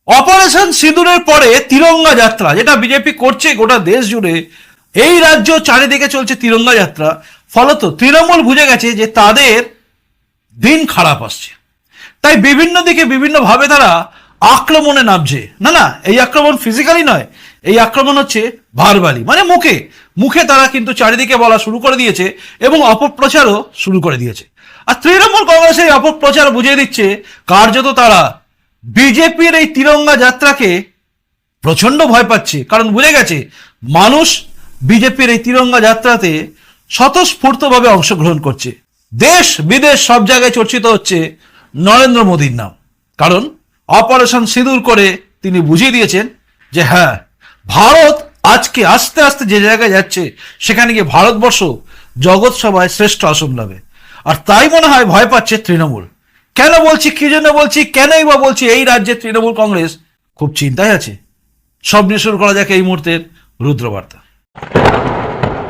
Operation সিঁদুরের পরে তিরঙ্গা যাত্রা যেটা বিজেপি করছে গোটা দেশ জুড়ে, এই রাজ্য চারিদিকে চলছে তিরঙ্গা যাত্রা। ফলত তৃণমূল বুঝে গেছে যে তাদের দিন খারাপ আসছে, তাই বিভিন্ন দিকে বিভিন্নভাবে তারা আক্রমণে নামছে। না না, এই আক্রমণ ফিজিক্যালি নয়, এই আক্রমণ হচ্ছে ভার্বালি, মানে মুখে মুখে তারা কিন্তু চারিদিকে বলা শুরু করে দিয়েছে এবং অপপ্রচারও শুরু করে দিয়েছে। আর তৃণমূল কংগ্রেসের এই অপপ্রচার বুঝিয়ে দিচ্ছে কার্যত তারা বিজেপির এই তিরঙ্গা যাত্রাকে প্রচন্ড ভয় পাচ্ছে, কারণ বুঝে গেছে মানুষ বিজেপির এই তিরঙ্গা যাত্রাতে স্বতঃস্ফূর্তভাবে অংশগ্রহণ করছে। দেশ বিদেশ সব জায়গায় চর্চিত হচ্ছে নরেন্দ্র মোদীর নাম, কারণ অপারেশন সিঁদুর করে তিনি বুঝিয়ে দিয়েছেন যে হ্যাঁ, ভারত আজকে আস্তে আস্তে যে জায়গায় যাচ্ছে সেখানে গিয়ে ভারতবর্ষ জগৎ সভায় শ্রেষ্ঠ আসন লাভে। আর তাই মনে হয় ভয় পাচ্ছে তৃণমূল। কেন বলছি, কি জন্য বলছি, কেনই বা বলছি, এই রাজ্যে তৃণমূল কংগ্রেস খুব চিন্তায় আছে। সব নিয়ে শুরু করা যাক এই মুহূর্তের রুদ্রবার্তা।